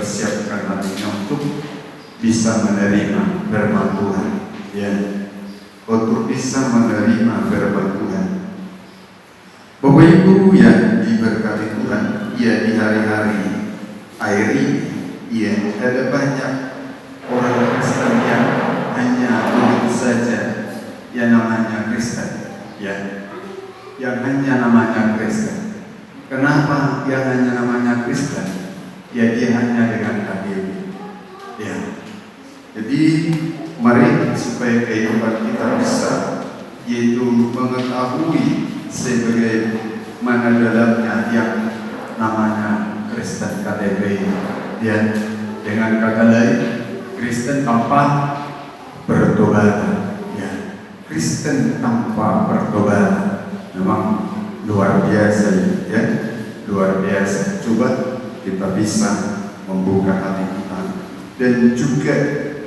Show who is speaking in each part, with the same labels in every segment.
Speaker 1: persiapkan hatinya untuk bisa menerima firman Tuhan, ya, untuk bisa menerima firman Tuhan. Bapak Ibu yang diberkati Tuhan, ya, di hari-hari akhir ini, ya, ada banyak orang Kristen yang hanya begitu saja yang namanya Kristen, ya, yang hanya namanya Kristen. Kenapa yang hanya namanya Kristen? Ya, dia hanya dengan KTP, ya. Jadi mari supaya kehidupan kita bisa, yaitu mengetahui sebagai mana dalamnya yang namanya Kristen KTP, ya. Dengan kata lain, Kristen tanpa pertobatan, ya. Kristen tanpa pertobatan memang luar biasa, ya, luar biasa. Coba kita bisa membuka hati kita dan juga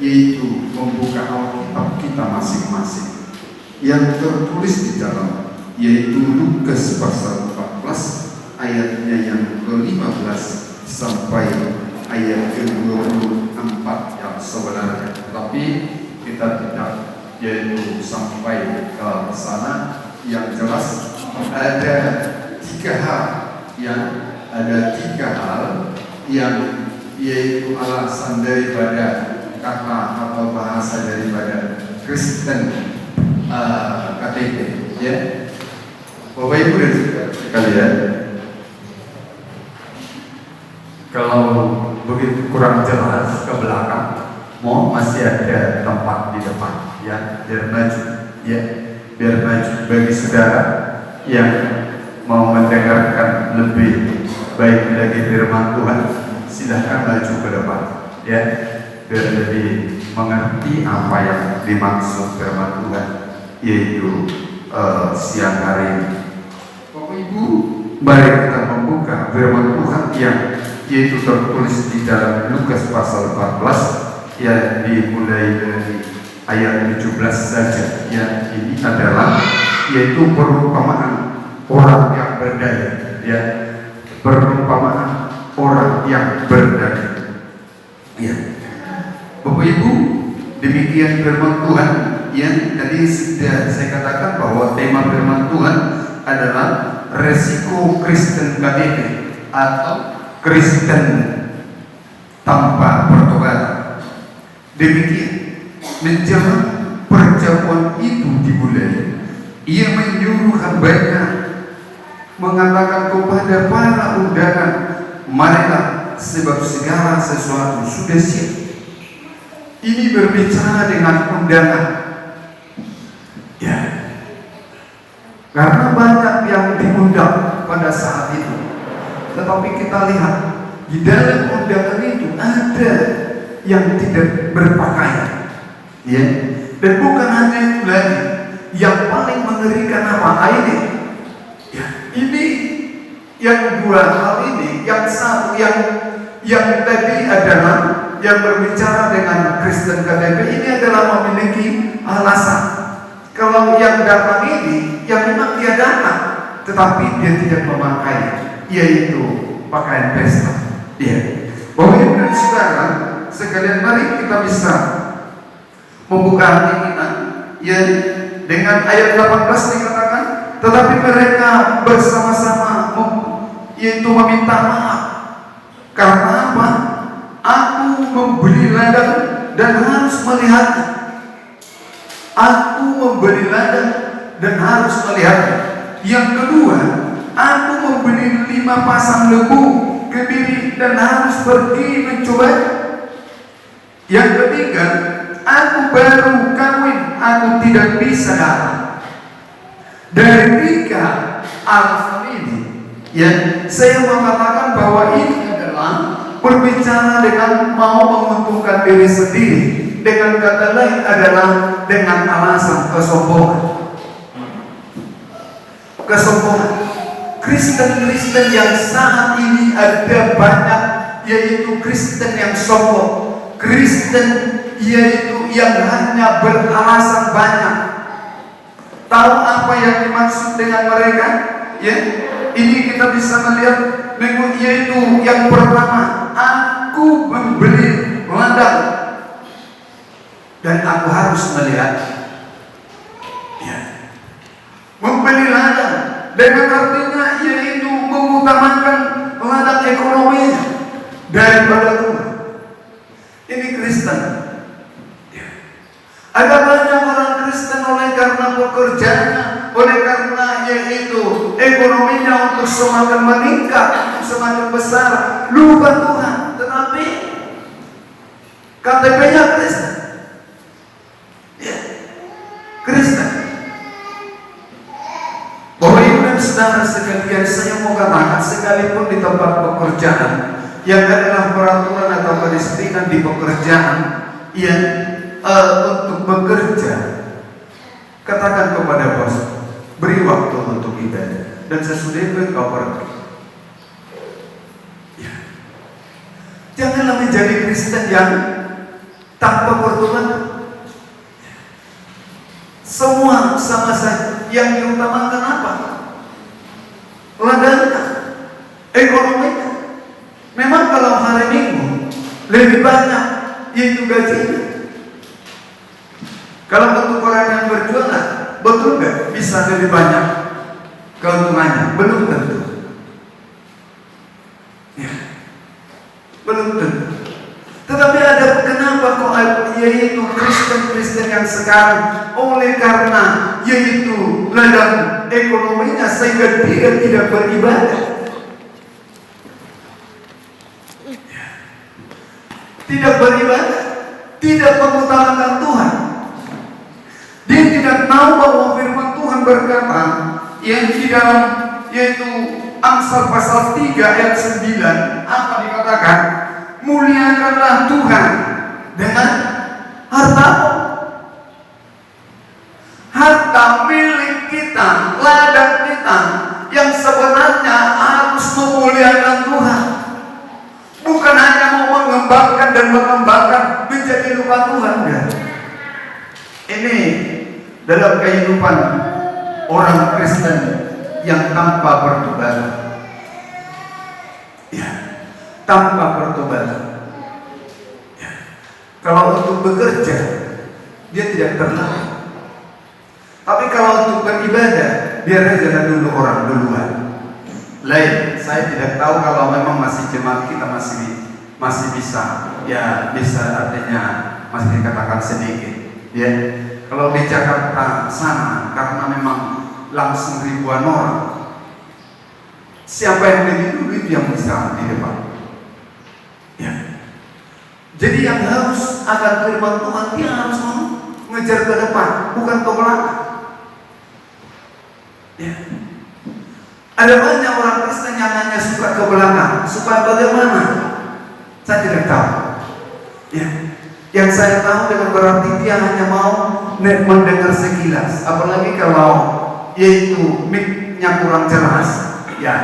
Speaker 1: yaitu membuka Alkitab kita masing-masing yang tertulis di dalam, yaitu Lukas pasal 14 ayatnya yang ke-15 sampai ayat ke-24 yang sebenarnya. Tapi kita tidak yaitu sampai ke sana. Yang jelas ada tiga hal yang yaitu alasan daripada kata atau bahasa daripada Kristen KTP, ya. Bapak Ibu dan saudara sekalian, kalau begitu kurang jelas ke belakang, masih ada tempat di depan, ya, biar maju, ya, biar maju. Bagi saudara yang mau mendengarkan lebih baik lagi firman Tuhan, silahkan maju ke depan, ya, biar lebih mengerti apa yang dimaksud firman Tuhan, yaitu siang hari ini. Bapak Ibu, mari kita membuka firman Tuhan yang yaitu tertulis di dalam Lukas pasal 14, yang dimulai dari ayat 17 saja. Yang ini adalah yaitu perumpamaan orang yang berdaya, ya, perumpamaan orang yang berdaya, ya. Bapak Ibu, demikian firman Tuhan yang tadi sudah saya katakan bahwa tema firman Tuhan adalah resiko Kristen KTP atau Kristen tanpa pertobatan. Demikian menjelang perjamuan itu dimulai, ia menyuruh hambanya mengatakan kepada para undangan, marilah, sebab segala sesuatu sudah siap. Ini berbicara dengan undangan, ya, karena banyak yang diundang pada saat itu. Tetapi kita lihat di dalam undangan itu ada yang tidak berpakaian, ya. Dan bukan hanya itu lagi, yang paling mengerikan apa ini? Ya, ini yang dua hal ini, yang satu yang tadi adalah yang berbicara dengan Kristen KTP ini adalah memiliki alasan. Kalau yang datang ini, yang memang dia datang, tetapi dia tidak memakai, yaitu pakaian pesta, ya. Bapak Ibu dan saudara sekalian, mari kita bisa membuka hati kita, ya, dengan ayat 18 dikatakan, tetapi mereka bersama-sama yaitu meminta maaf. Karena apa? Aku membeli ladang dan harus melihatnya. Aku membeli ladang dan harus melihatnya. Yang kedua, aku membeli 5 pasang lembu kebiri dan harus pergi mencoba. Yang ketiga, aku baru kawin, aku tidak bisa datang. Dari 3 alasan ini, ya, saya mengatakan bahwa ini adalah berbicara dengan mau menguntungkan diri sendiri. Dengan kata lain adalah dengan alasan kesombongan. Kesombongan. Kristen-Kristen yang saat ini ada banyak, yaitu Kristen yang sombong, Kristen yaitu yang hanya beralasan banyak. Tahu apa yang dimaksud dengan mereka? Ya, ini kita bisa melihat, yaitu yang pertama, aku aku membeli ladang dan aku harus melihat, ya, membeli ladang dengan artinya yaitu mengutamakan ladang ekonominya daripada Tuhan. Ini Kristen. Ya. Ada banyak orang Kristen oleh karena pekerjaannya, oleh karena yaitu ekonominya untuk semakin meningkat, untuk semakin besar, lupa Tuhan. Tetapi KTP-nya Kristen. Ya. Kristen. Bapak Ibu dan saudara sekalian, saya mau katakan sekalipun di tempat pekerjaan yang adalah peraturan atau kedisiplinan di pekerjaan yang untuk bekerja, katakan kepada bos, beri waktu untuk ibadah dan sesudah itu kau pergi. Ya. Janganlah menjadi Kristen yang tanpa pertobatan. Semua sama saja. Yang diutamakan apa? Ladangnya, ekonominya. Memang kalau hari Minggu lebih banyak yaitu gajinya. Kalau untuk orang yang berjualan, betul nggak bisa lebih banyak keuntungannya? Belum tentu. Ya, belum tentu. Tetapi ada kenapa kok yaitu Kristen-Kristen yang sekarang oleh karena yaitu ladang ekonominya sehingga dia tidak beribadah, tidak beribadah, tidak mengutamakan Tuhan. Dia tidak tahu bahwa firman Tuhan berkata yang di dalam yaitu Amsal pasal 3 ayat 9 apa dikatakan? Muliakanlah Tuhan dengan hartamu. Harta milik kita, ladang kita yang sebenarnya harus memuliakan Tuhan. Bukan hanya mau mengembangkan dan mengembangkan menjadi lupa Tuhan. Ya. Ini dalam kehidupan orang Kristen yang tanpa pertobatan. Ya, tanpa pertobatan. Ya. Kalau untuk bekerja, dia tidak terlatih. Tapi kalau untuk beribadah, biar aja dulu orang duluan. Lain, saya tidak tahu kalau memang masih jemaat kita masih bisa, ya bisa artinya masih dikatakan sedikit. Ya, kalau di Jakarta sana karena memang langsung ribuan orang, siapa yang lebih dulu itu yang bisa di depan. Ya, jadi yang harus akan firman Tuhan dia harus mengejar ke depan, bukan ke belakang. Ya. Ada banyak orang Kristen yang hanya suka ke belakang, supaya bagaimana? Saya tidak tahu. Ya. Yang saya tahu dengan berarti dia hanya mau mendengar sekilas, apalagi kalau yaitu mic-nya kurang jelas, ya.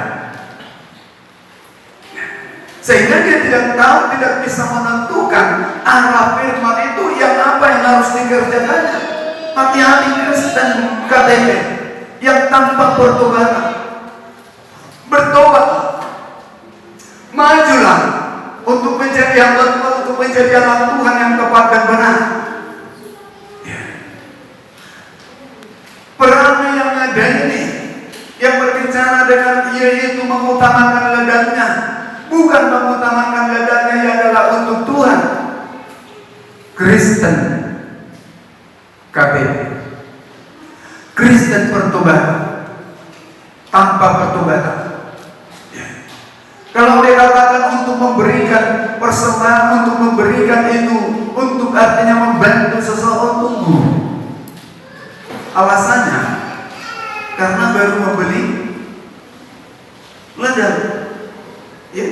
Speaker 1: Sehingga dia tidak tahu, tidak bisa menentukan arah firman itu yang apa yang harus dikerjakannya. Hati-hati Kristen KTP yang tanpa pertobatan. Bertobat, majulah untuk menjadi hamba, untuk menjadi anak Tuhan yang tepat dan benar. Ya. Perangai yang ada ini, yang berbicara dengan yaitu mengutamakan ladangnya, bukan mengutamakan ladangnya yang adalah untuk Tuhan. Kristen KTP, Kristen pertobatan, tanpa pertobatan. Kalau dikatakan untuk memberikan persembahan, untuk memberikan itu, untuk artinya membantu seseorang, tunggu. Alasannya, karena baru membeli ladang, ya,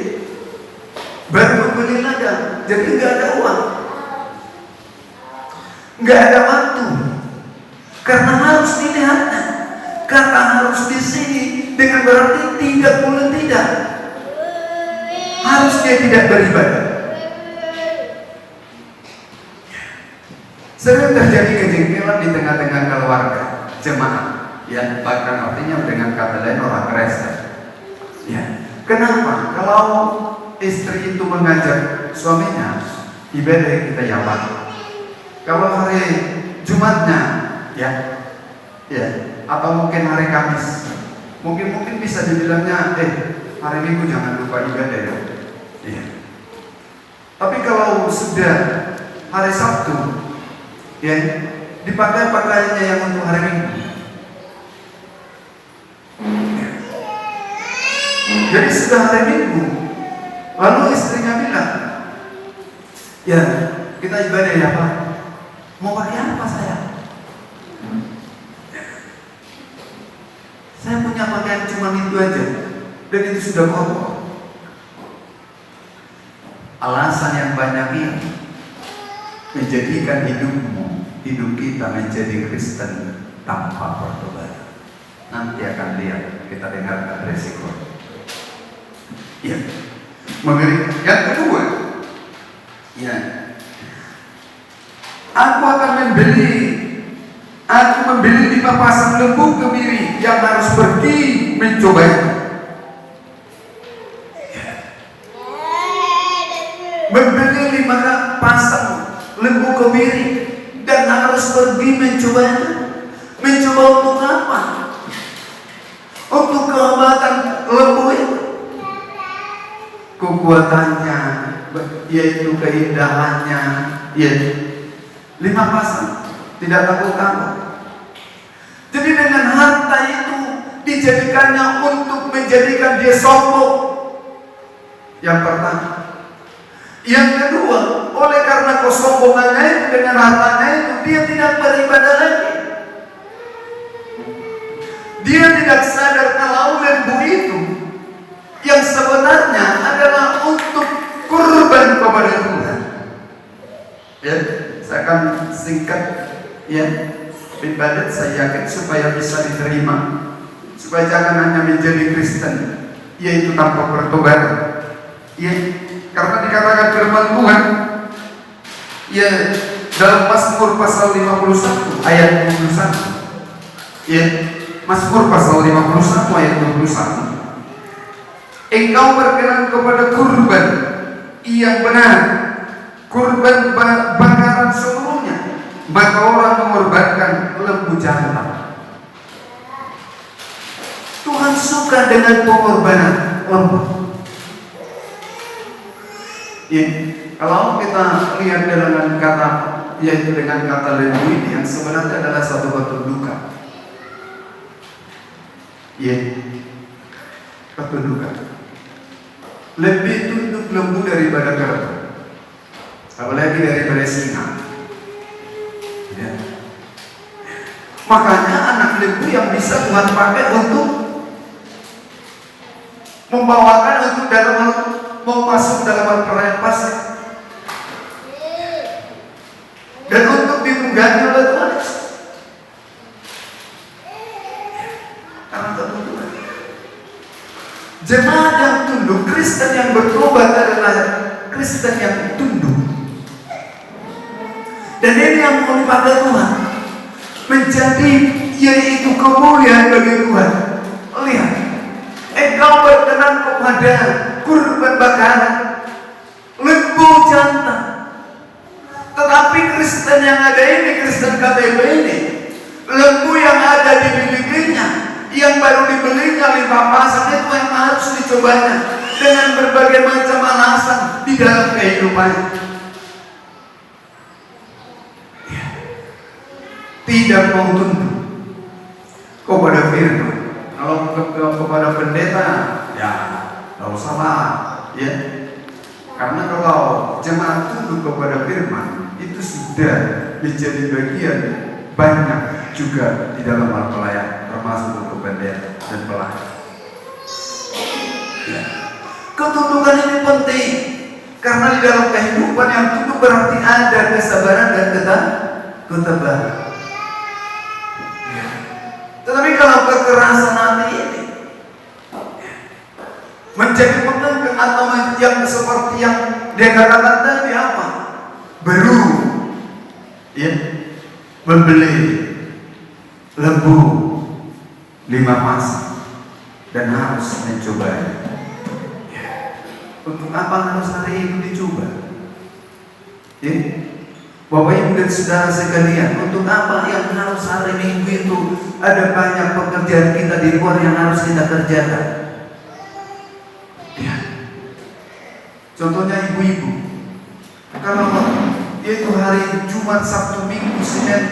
Speaker 1: baru membeli ladang, jadi nggak ada uang, nggak ada waktu, karena harus dilihatnya, karena harus di sini, dengan berarti tidak boleh tidak. Harus dia tidak beribadah. Sering terjadi kejengkelan di tengah-tengah keluarga jemaat, ya, bahkan artinya dengan kata lain orang Kristen. Ya, kenapa? Kalau istri itu mengajak suaminya ibadah, kita yapan. Kalau hari Jumatnya ya, atau mungkin hari Kamis, mungkin bisa dibilangnya, hari Minggu jangan lupa ibadah ya. Tapi kalau sudah hari Sabtu, ya dipakai pakaiannya yang untuk hari Minggu. Jadi sudah hari Minggu, lalu istrinya bilang, ya kita ibadah ya Pak. Mau pakai apa saya? Saya punya pakaian cuma itu aja, dan itu sudah kotor. Alasan yang banyak ini menjadikan hidup kita menjadi Kristen tanpa pertobatan. Nanti akan lihat, kita dengarkan resiko. Ya, mengerikan. Yang kedua, ya, aku membeli 5 pasang lembu kemiri yang harus pergi mencobanya. Membeli 5 pasang lembu kemiri dan harus pergi mencobanya. Mencoba untuk apa? Untuk kehebatan lembu itu, kekuatannya, yaitu keindahannya. 5 pasang, tidak takut-takut. Jadi dengan harta itu dijadikannya untuk menjadikan dia sombong. Yang pertama. Yang kedua, oleh karena kesombongannya itu, dengan hartanya itu, dia tidak beribadah lagi. Dia tidak sadar kalau lembu itu yang sebenarnya adalah untuk kurban kepada Tuhan. Ya, saya akan singkat ya, ibadat saya yakin supaya bisa diterima, supaya jangan hanya menjadi Kristen yaitu tanpa pertobatan. Ya, karena dikatakan firman Tuhan ya dalam Mazmur pasal 51 ayat 21. Ya, Mazmur pasal 51 ayat 21. Engkau berkenan kepada kurban yang benar, kurban bakaran seluruhnya, maka orang mengorbankan lembu jantan. Tuhan suka dengan pengorbanan lembu. Ya, kalau kita lihat dengan kata, yaitu dengan kata lembu ini yang sebenarnya adalah satu bentuk duka. Ya, bentuk duka. Lebih tunduk lembu daripada kerbau, apalagi daripada singa. Ya. Makanya anak lembu yang bisa Tuhan pakai untuk membawakan untuk mau masuk dalam perayaan Paskah dan untuk ditunggangi oleh Tuhan. Karena kebutuhan jemaat yang tunduk, Kristen yang bertobat adalah Kristen yang tunduk. Dan ini yang mau dipakai Tuhan menjadi yaitu kemuliaan bagi Tuhan. Lihat, engkau berkenan kepada kurban bakaran lembu jantan. Tetapi Kristen yang ada ini, Kristen KTP ini, lembu yang ada di milikinya, yang baru dibelinya 5 pasang itu yang harus dicobanya dengan berbagai macam alasan di dalam kehidupannya. Ya. Tidak mau tunduk kepada firman. Kalau kepada pendeta, ya tidak usah lah, ya. Karena kalau jemaat tunduk kepada firman, itu sudah menjadi bagian banyak juga di dalam hal pelayan, termasuk untuk pendeta dan pelayan. Ya. Ketundukan ini penting karena di dalam kehidupan yang tunduk berarti ada kesabaran dan ketebaran. Ya. Tetapi kalau kekerasan hati ini menjadi pengangkang atau yang seperti yang dia katakan tadi apa? Baru ya, membeli lembu 5 pasang dan harus mencobanya. Ya. Untuk apa harus hari itu dicoba? Ya? Bapak Ibu dan saudara sekalian, untuk apa yang harus hari Minggu itu ada banyak pekerjaan kita di luar yang harus kita kerjakan? Ya. Contohnya ibu-ibu, kalau itu hari Jumat, Sabtu, Minggu, Senin,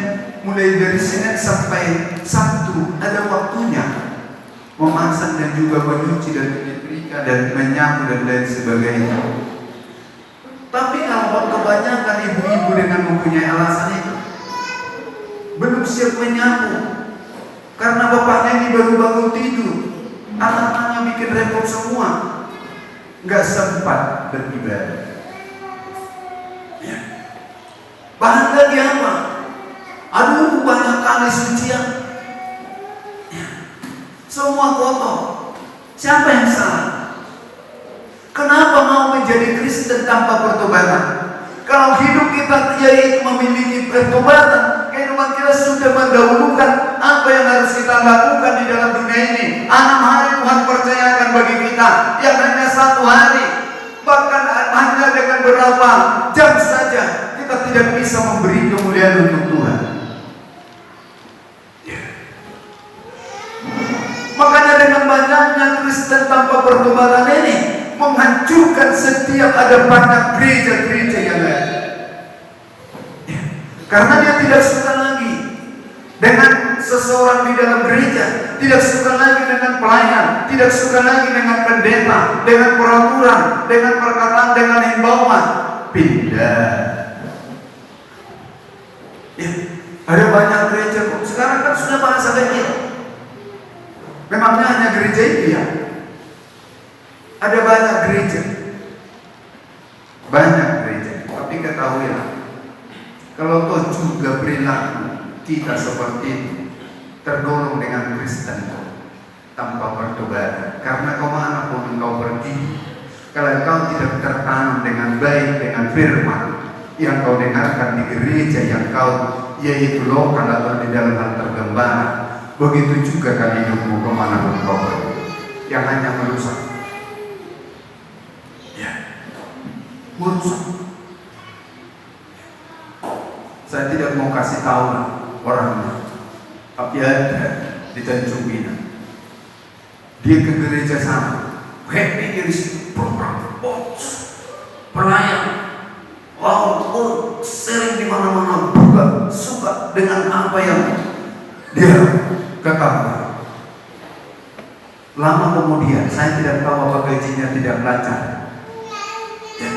Speaker 1: mulai dari Senin sampai Sabtu ada waktunya memasak dan juga menyuci dan menyetrika dan menyapu dan lain sebagainya. Tapi kalau kebanyakan ibu-ibu dengan mempunyai alasan itu belum siap menyapu karena bapaknya ini baru bangun tidur, anak-anaknya bikin repot semua, nggak sempat beribadah. Ya. Bahan lagi apa? Aduh, banyak kali sucian. Ya. Semua kotor. Siapa yang salah? Kenapa mau menjadi Kristen tanpa pertobatan? Kalau hidup kita yaitu memiliki pertobatan, kehidupan kita sudah mendahulukan apa yang harus kita lakukan di dalam dunia ini. 6 hari Tuhan percayakan bagi kita, yang hanya 1 hari, bahkan hanya dengan berapa jam saja kita tidak bisa memberi kemuliaan untuk Tuhan. Makanya dengan banyaknya Kristen tanpa pertobatan ini menghancurkan setiap ada banyak gereja-gereja yang lain. Karena dia tidak suka lagi dengan seseorang di dalam gereja, tidak suka lagi dengan pelayan, tidak suka lagi dengan pendeta, dengan peraturan, dengan perkataan, dengan himbauan. Pindah. Ya, ada banyak gereja kok. Sekarang kan sudah bahasa kecil. Memangnya hanya gereja itu ya? Ada banyak gereja. Banyak gereja. Tapi ketahuilah, kalau kau juga perilaku kita seperti itu, tergolong dengan Kristen tanpa pertobatan. Karena kemanapun engkau pergi, kalau kau tidak tertanam dengan baik dengan firman yang kau dengarkan di gereja yang kau yaitu lokal atau di dalam hal tergembara, begitu juga kan hidupmu kemanapun kau pergi, yang hanya merusak. Ya, merusak. Saya tidak mau kasih tahu orangnya, tapi ada di Tanjung Pinang. Dia ke gereja sana, happy di situ, program, pelayan, sering di mana-mana, buka, suka dengan apa yang dia katakan. Lama kemudian, saya tidak tahu apa gajinya tidak lancar. Ya,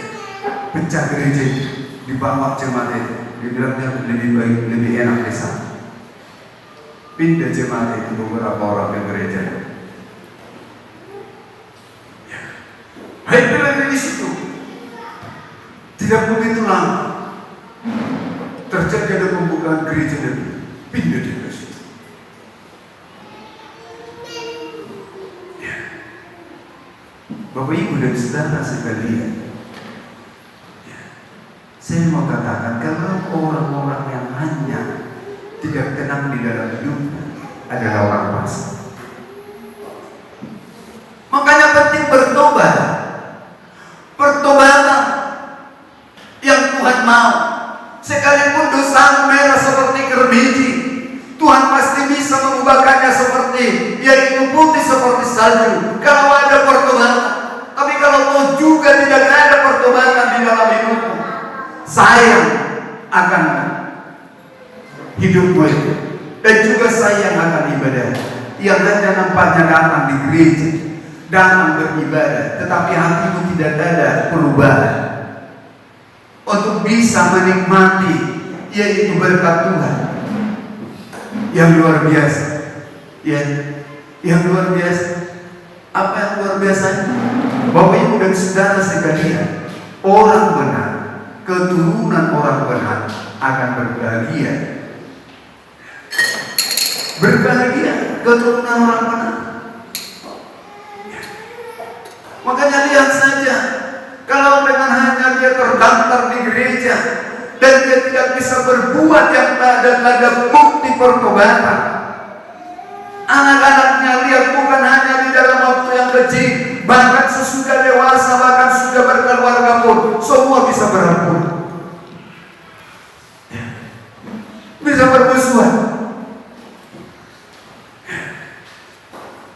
Speaker 1: pecah gereja itu, dibawa jemaat itu. Dibilangnya lebih baik, lebih enak di sana. Pindah jemaat itu beberapa orang ke gereja. Ya. Happy lagi di situ. Tidak begitu lama terjadi ada pembukaan gereja dan pindah di situ. Ya. Bapak Ibu dan saudara sekalian, saya mau katakan, kalau orang-orang yang hanya tidak tenang di dalam hidupnya adalah orang fasik. Makanya penting bertobat. Pertobatan yang Tuhan mau. Sekalipun dosa merah seperti kerbiji, Tuhan pasti bisa mengubahkannya seperti, yaitu putih seperti salju, kalau ada pertobatan. Tapi kalau kau juga tidak ada pertobatan di dalam hidupmu, sayang akan hidupmu dan juga sayang akan ibadah. Yang hanya nampaknya datang di gereja, datang beribadah, tetapi hatimu tidak ada perubahan untuk bisa menikmati yaitu berkat Tuhan yang luar biasa. Ya, yang luar biasa. Apa yang luar biasa? Bapak Ibu dan saudara sekalian, orang benar, keturunan orang benar akan berbahagia. Berbahagia keturunan orang benar. Makanya lihat saja, kalau dengan hanya dia terdaftar di gereja dan dia tidak bisa berbuat yang ada bukti pertobatan, anak-anaknya lihat bukan hanya di dalam waktu yang kecil, Bahkan sesudah dewasa, bahkan sudah berkeluarga pun, semua bisa berampun, bisa bermusuhan,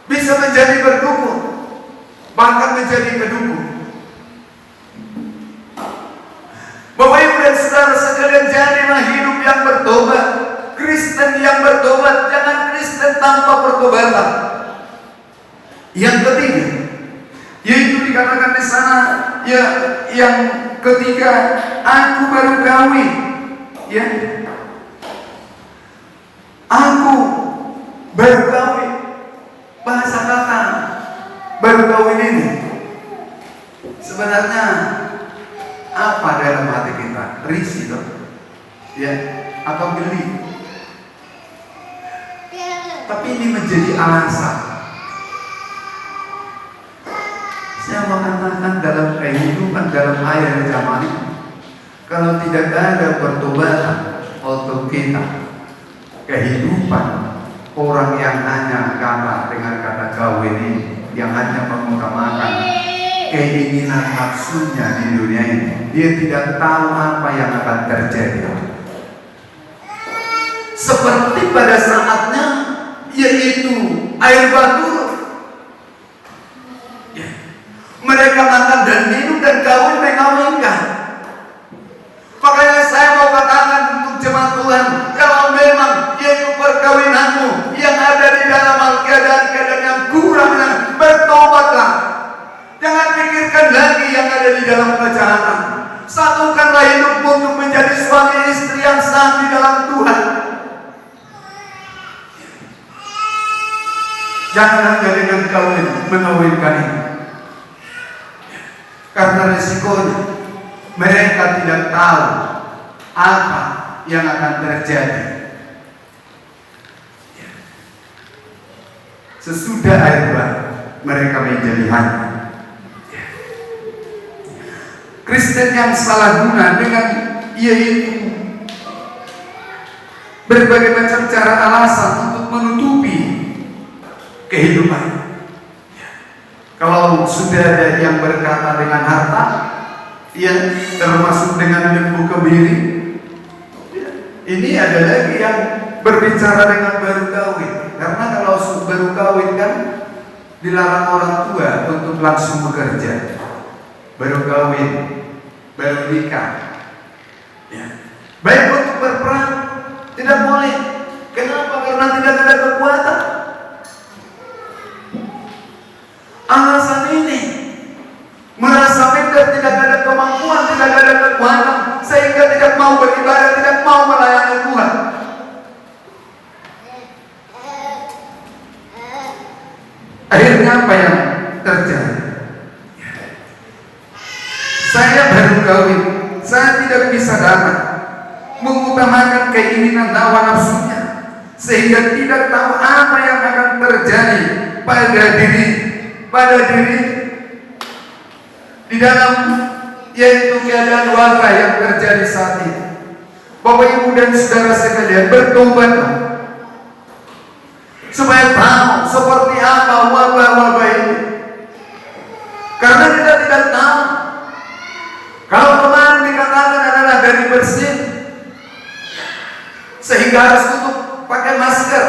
Speaker 1: bisa menjadi berdukun, bahkan menjadi kedukun. Bapak Ibu dan saudara sekalian, jadilah hidup yang bertobat, Kristen yang bertobat, jangan Kristen tanpa pertobatan. Yang ketiga, yaitu dikatakan di sana, ya, yang ketiga, aku baru kawin, ya, aku baru kawin. Bahasa kata baru kawin ini sebenarnya apa dalam hati kita? Risih toh, ya, atau geli? Tapi ini menjadi alasan. Saya mau katakan dalam kehidupan, dalam akhir zaman ini, kalau tidak ada pertobatan untuk kita, kehidupan orang yang hanya kata dengan kata kawin ini, yang hanya mengutamakan keinginan nafsunya di dunia ini, dia tidak tahu apa yang akan terjadi. Seperti pada saatnya, yaitu air batu, ya, mereka makan dan minum dan kawin mengawinkan. Makanya saya mau katakan untuk jemaat Tuhan, kalau memang yaitu perkawinanmu yang ada di dalam keadaan-keadaan yang kurang, bertobatlah. Jangan pikirkan lagi yang ada di dalam kejahatan. Satukanlah hidupmu untuk menjadi suami istri yang sah di dalam Tuhan. Jangan hanya dengan kawin mengawinkan ini, karena resikonya mereka tidak tahu apa yang akan terjadi sesudah air bah mereka menjadi hati. Kristen yang salah guna dengan yaitu berbagai macam cara alasan untuk menutupi kehidupan. Kalau sudah ada yang berkata dengan harta, ya, termasuk dengan lembu kebiri, ya, ini ada lagi yang berbicara dengan baru kawin. Karena kalau baru kawin kan dilarang orang tua untuk langsung bekerja. Baru kawin, baru nikah, ya, baik untuk berperang tidak boleh. Kenapa? Karena tidak ada kekuatan. Alasan ini merasa minder, tidak ada kemampuan, tidak ada kekuatan, sehingga tidak mau beribadah, tidak mau melayani Tuhan. Akhirnya apa yang terjadi? Saya baru kawin, saya tidak bisa datang, mengutamakan keinginan hawa nafsunya, sehingga tidak tahu apa yang akan terjadi pada diri di dalam yaitu keadaan wabah yang terjadi saat ini. Bapak Ibu dan saudara sekalian, bertobatlah supaya tahu seperti apa wabah-wabah ini, karena kita tidak tahu. Kalau kemarin dikatakan adalah dari bersin, sehingga harus tutup pakai masker,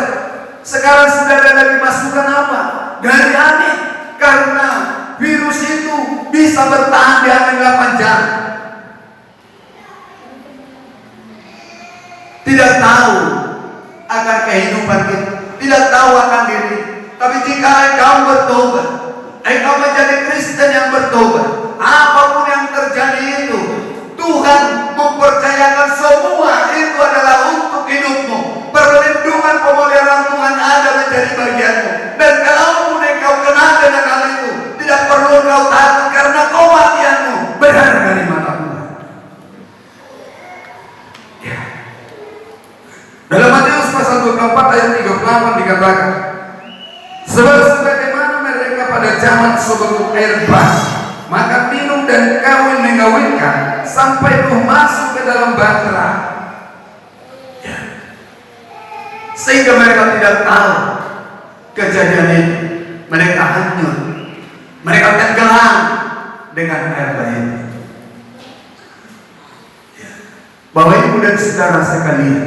Speaker 1: sekarang sudah ada lagi masukan apa? Dari angin, karena virus itu bisa bertahan di angin 8 jam. Tidak tahu akan kehidupan kita, tidak tahu akan diri. Tapi jika engkau bertobat, engkau menjadi Kristen yang bertobat, apapun yang terjadi itu, Tuhan mempercayakan semua itu adalah untuk hidupmu. Perlindungan pemeliharaan Tuhan ada menjadi bagianmu. Dan kalaupun engkau kenal dengan hal itu, tidak perlu engkau takut, karena kematianmu berharga di mata Tuhan. Ya. Dalam Matius pasal 24 ayat 38 dikatakan, sebab sebagaimana mereka pada zaman sebelum air bah, maka minum dan kawin mengawinkan sampai ruh masuk ke dalam bahtera, ya, sehingga mereka tidak tahu kejadian ini. Mereka hanyut, mereka Ibu dan saudara sekalian,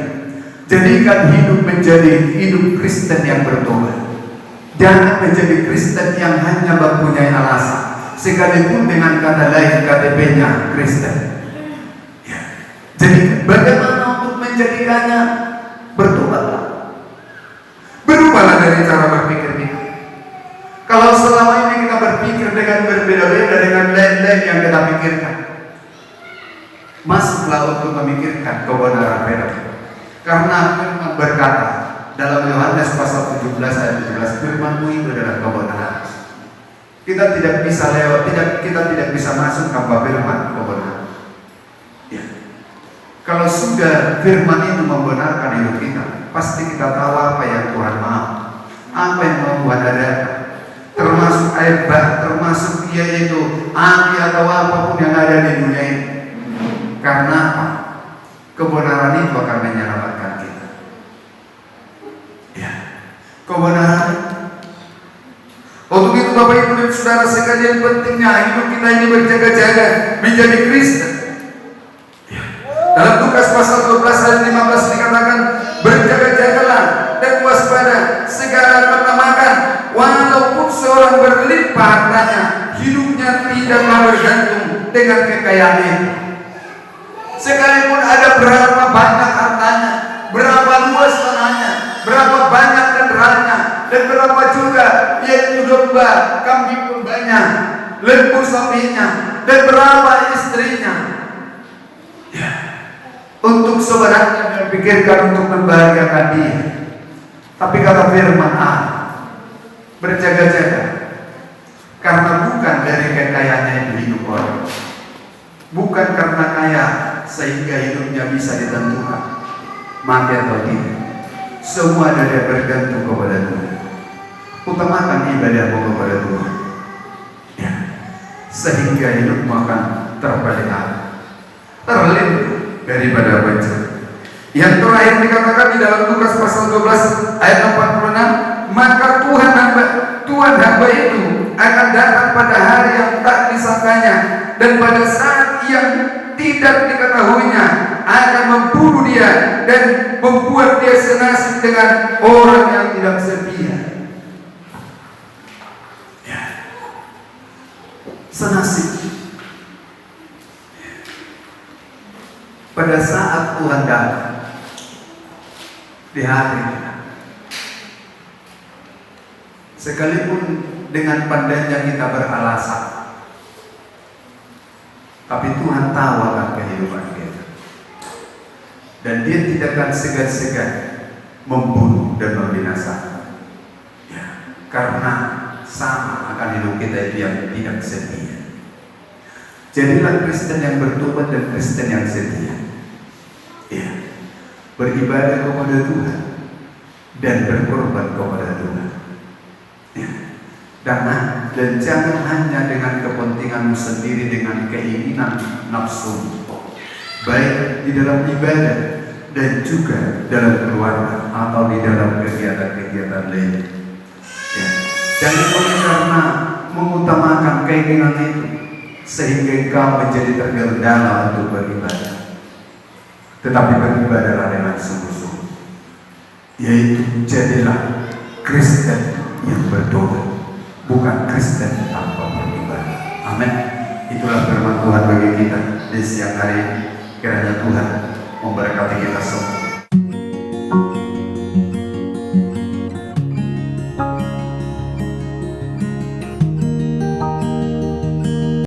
Speaker 1: jadikan hidup menjadi hidup Kristen yang bertobat. Jangan menjadi Kristen yang hanya mempunyai alasan, sekalipun dengan kata lain KTP-nya Kristen. Ya. Jadi bagaimana untuk menjadikannya? Bertobatlah. Berubahlah dari cara berpikir kita. Kalau selama ini kita berpikir dengan berbeda-beda dengan lain-lain yang kita pikirkan, masuklah untuk memikirkan kebenaran beda. Karena firman berkata dalam Yohanes pasal 17 ayat 17, firman-Mu itu adalah kebenaran. Kita tidak bisa lewat, kita tidak bisa masuk tanpa firman kebenaran. Ya. Kalau sudah firman itu membenarkan hidup kita, pasti kita tahu apa yang Tuhan mau, apa yang mau Tuhan adakan, termasuk air bah, termasuk yaitu api atau apapun yang ada di dunia ini. Karena apa? Kebenaran itu akan menyelamatkan kita. Ya, kebenaran. Untuk itu Bapak Ibu dan Saudara sekalian, pentingnya hidup kita ini berjaga-jaga menjadi Kristen. Ya. Dalam Lukas pasal 12 ayat 15 dikatakan, berjaga-jagalah dan waspada, segala pertamakan, walaupun seorang berlimpah hartanya, hidupnya tidaklah bergantung dengan kekayaan itu. Sekalipun ada berapa banyak hartanya, berapa luas tanahnya, berapa banyak kendaraannya, dan berapa juga yaitu domba, kambing pun banyak, lembu sapinya, dan berapa istrinya. Ya. Untuk saudaranya berpikirkan untuk membahagiakan dia. Tapi kata firman Allah, berjaga-jaga, karena bukan dari kekayaannya itu hidup orang, bukan karena kaya sehingga hidupnya bisa ditentukan mati atau tidak. Semua dari bergantung kepada Tuhan. Utamakan ibadahmu kepada Tuhan, ya, sehingga hidupmu akan terpelihara, terlindung daripada bencana. Yang terakhir dikatakan di dalam Lukas pasal 12 ayat 46, maka Tuhan hamba itu akan datang pada hari yang tak disangkanya, dan pada saat yang tidak diketahuinya akan membunuh dia dan membuat dia senasib dengan orang yang tidak setia. Ya. Senasib. Pada saat Tuhan datang di hari kita, sekalipun dengan pandainya kita beralasan, tapi Tuhan tahu akan kehidupan kita, dan Dia tidak akan segan-segan membunuh dan membinasakan. Ya, karena sama akan hidup kita itu yang tidak setia. Jadilah Kristen yang bertobat dan Kristen yang setia. Ya, beribadah kepada Tuhan dan berkorban kepada Tuhan. Ya. Dan jangan hanya dengan kepentinganmu sendiri, dengan keinginan nafsu, baik di dalam ibadah dan juga dalam keluarga atau di dalam kegiatan-kegiatan lain. Ya. Jangan karena mengutamakan keinginan itu sehingga engkau menjadi tergendala untuk beribadah, tetapi beribadahlah dengan sungguh-sungguh, yaitu jadilah Kristen yang bertobat, bukan Kristen tanpa beribadah. Amin. Itulah firman Tuhan bagi kita di siang hari ini. Kiranya Tuhan memberkati kita semua.